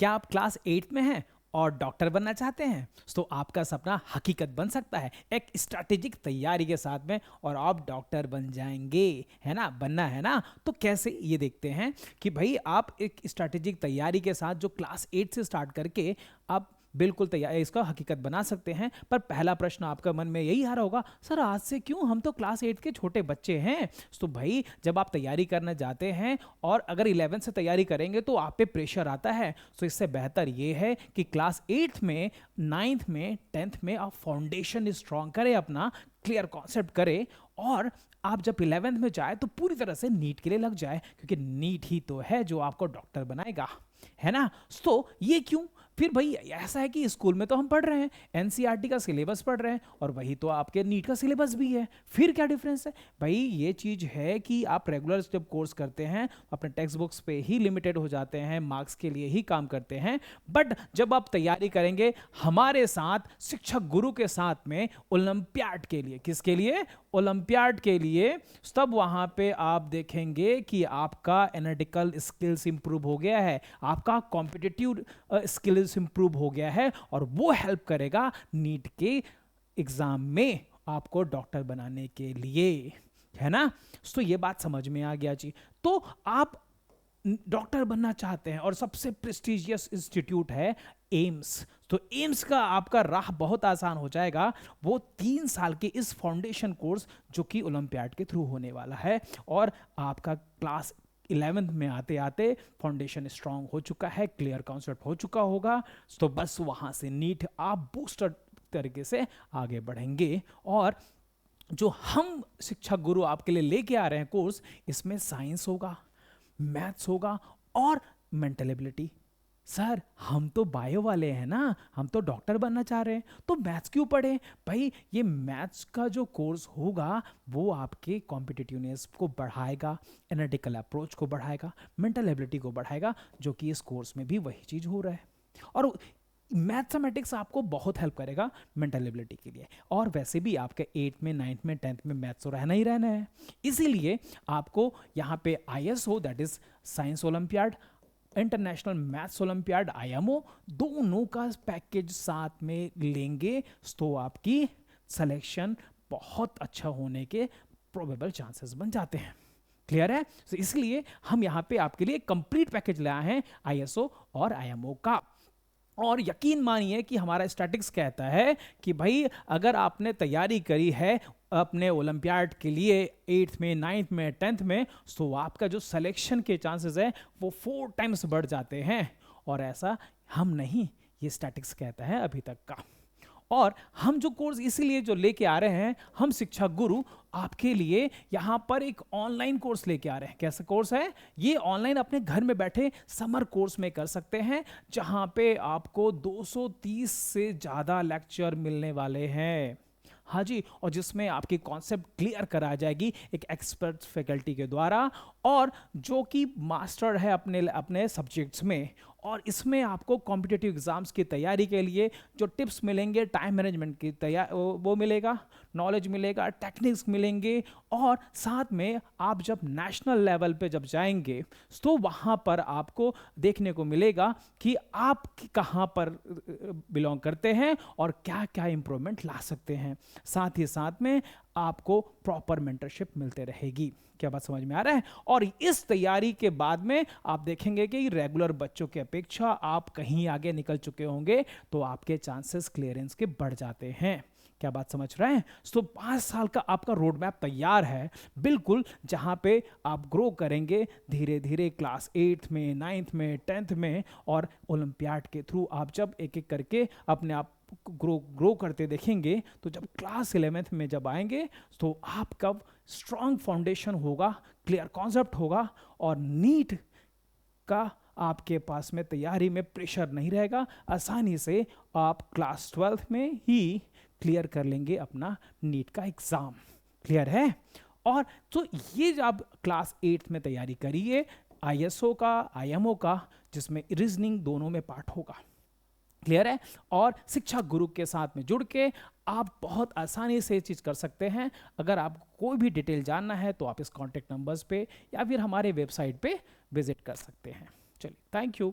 क्या आप क्लास 8 में हैं और डॉक्टर बनना चाहते हैं? तो आपका सपना हकीकत बन सकता है एक स्ट्रैटेजिक तैयारी के साथ में, और आप डॉक्टर बन जाएंगे, है ना? बनना है ना? तो कैसे, ये देखते हैं कि भाई आप एक स्ट्रैटेजिक तैयारी के साथ जो क्लास 8 से स्टार्ट करके आप बिल्कुल तैयार इसका हकीकत बना सकते हैं। पर पहला प्रश्न आपका मन में यही आ रहा होगा, सर आज से क्यों, हम तो क्लास 8 के छोटे बच्चे हैं। तो भाई जब आप तैयारी करने जाते हैं और अगर 11 से तैयारी करेंगे तो आप पे प्रेशर आता है। तो इससे बेहतर ये है कि क्लास 8 में, 9th में, 10th में आप फाउंडेशन स्ट्रांग करें, अपना क्लियर कॉन्सेप्ट करें, और आप जब 11th में जाए तो पूरी तरह से नीट के लिए लग जाए, क्योंकि नीट ही तो है जो आपको डॉक्टर बनाएगा, है ना? तो ये क्यों? फिर भाई ऐसा है कि स्कूल में तो हम पढ़ रहे हैं, एनसीईआरटी का सिलेबस पढ़ रहे हैं, और वही तो आपके नीट का सिलेबस भी है। फिर क्या डिफरेंस है? भाई ये चीज है कि आप रेगुलर जब कोर्स करते हैं अपने टेक्स्ट बुक्स पे ही लिमिटेड हो जाते हैं, मार्क्स के लिए ही काम करते हैं। बट जब आप तैयारी करेंगे हमारे साथ, शिक्षक गुरु के साथ में, ओलंपियाड के लिए, किसके लिए? ओलंपियाड के लिए, तब वहां पे आप देखेंगे कि आपका एनालिटिकल स्किल्स इंप्रूव हो गया है, आपका कॉम्पिटिटिव स्किल्स इंप्रूव हो गया है, और वो हेल्प करेगा नीट के एग्जाम में आपको डॉक्टर बनाने के लिए, है ना? तो ये बात समझ में आ गया जी। तो आप डॉक्टर बनना चाहते हैं और सबसे प्रेस्टिजियस इंस्टीट्यूट है एम्स, तो एम्स का आपका राह बहुत आसान हो जाएगा। वो 3 साल के इस फाउंडेशन कोर्स जो कि ओलंपियाड के थ्रू होने वाला है, और आपका क्लास 11th में आते आते फाउंडेशन स्ट्रांग हो चुका है, क्लियर कॉन्सेप्ट हो चुका होगा। तो बस वहां से नीट आप बूस्टर तरीके से आगे बढ़ेंगे। और जो हम शिक्षा गुरु आपके लिए लेके आ रहे हैं कोर्स, इसमें साइंस होगा, मैथ्स होगा, और मेंटल एबिलिटी। सर हम तो बायो वाले हैं ना, हम तो डॉक्टर बनना चाह रहे हैं, तो मैथ्स क्यों पढ़े? भाई ये मैथ्स का जो कोर्स होगा वो आपके कॉम्पिटिटिवनेस को बढ़ाएगा, एनालिटिकल अप्रोच को बढ़ाएगा, मेंटल एबिलिटी को बढ़ाएगा, जो कि इस कोर्स में भी वही चीज हो रहा है। और मैथमेटिक्स आपको बहुत हेल्प करेगा मेंटल एबिलिटी के लिए, और वैसे भी आपके 8 में, 9th में, 10th में मैथ्स तो रहना ही रहना है। इसीलिए आपको यहाँ पे ISO, that is science olympiad, international maths olympiad, IMO, दोनों का पैकेज साथ में लेंगे तो आपकी सिलेक्शन बहुत अच्छा होने के प्रोबेबल चांसेस बन जाते हैं। क्लियर है? तो इसलिए हम यहाँ पे आपके लिए कंप्लीट पैकेज लाए हैं ISO और IMO का। और यकीन मानिए कि हमारा स्टैटिक्स कहता है कि भाई अगर आपने तैयारी करी है अपने ओलंपियाड के लिए 8th में, 9th में, 10th में, तो आपका जो सिलेक्शन के चांसेस है वो 4 टाइम्स बढ़ जाते हैं। और ऐसा हम नहीं, ये स्टैटिक्स कहता है अभी तक का। और हम जो कोर्स इसीलिए जो लेके आ रहे हैं, हम शिक्षा गुरु आपके लिए यहाँ पर एक ऑनलाइन कोर्स लेके आ रहे हैं। कैसा कोर्स है ये? ऑनलाइन अपने घर में बैठे समर कोर्स में कर सकते हैं, जहाँ पे आपको 230 से ज़्यादा लेक्चर मिलने वाले हैं। हाँ जी, और जिसमें आपकी कॉन्सेप्ट क्लियर करा जाएगी एक एक्सपर्ट फैकल्टी के द्वारा, और जो कि मास्टर है अपने अपने सब्जेक्ट्स में। और इसमें आपको कॉम्पिटिटिव एग्जाम्स की तैयारी के लिए जो टिप्स मिलेंगे, टाइम मैनेजमेंट की तैयार वो मिलेगा, नॉलेज मिलेगा, टेक्निक्स मिलेंगे, और साथ में आप जब नेशनल लेवल पे जब जाएंगे तो वहाँ पर आपको देखने को मिलेगा कि आप कहाँ पर बिलोंग करते हैं और क्या क्या इंप्रूवमेंट ला सकते हैं। साथ ही साथ में आपको प्रॉपर मेंटरशिप मिलते रहेगी। क्या बात समझ में आ रहा है? और इस तैयारी के बाद में आप देखेंगे कि रेगुलर बच्चों की अपेक्षा आप कहीं आगे निकल चुके होंगे, तो आपके चांसेस क्लियरेंस के बढ़ जाते हैं। क्या बात समझ रहे हैं? तो 5 साल का आपका रोड मैप तैयार है बिल्कुल, जहां पे आप ग्रो करेंगे धीरे धीरे क्लास 8th में, 9th में, 10th में, और ओलंपियाड के थ्रू आप जब एक एक करके अपने आप ग्रो करते देखेंगे, तो जब क्लास 11th में जब आएंगे तो आपका स्ट्रॉन्ग फाउंडेशन होगा, क्लियर कॉन्सेप्ट होगा, और नीट का आपके पास में तैयारी में प्रेशर नहीं रहेगा। आसानी से आप क्लास 12th में ही क्लियर कर लेंगे अपना नीट का एग्जाम। क्लियर है? और तो ये जब आप क्लास 8th में तैयारी करिए ISO का, IMO का, जिसमें रीजनिंग दोनों में पार्ट होगा। क्लियर है? और शिक्षा गुरु के साथ में जुड़ के आप बहुत आसानी से ये चीज़ कर सकते हैं। अगर आपको कोई भी डिटेल जानना है तो आप इस कॉन्टेक्ट नंबर्स पे या फिर हमारे वेबसाइट पे विजिट कर सकते हैं। चलिए, थैंक यू।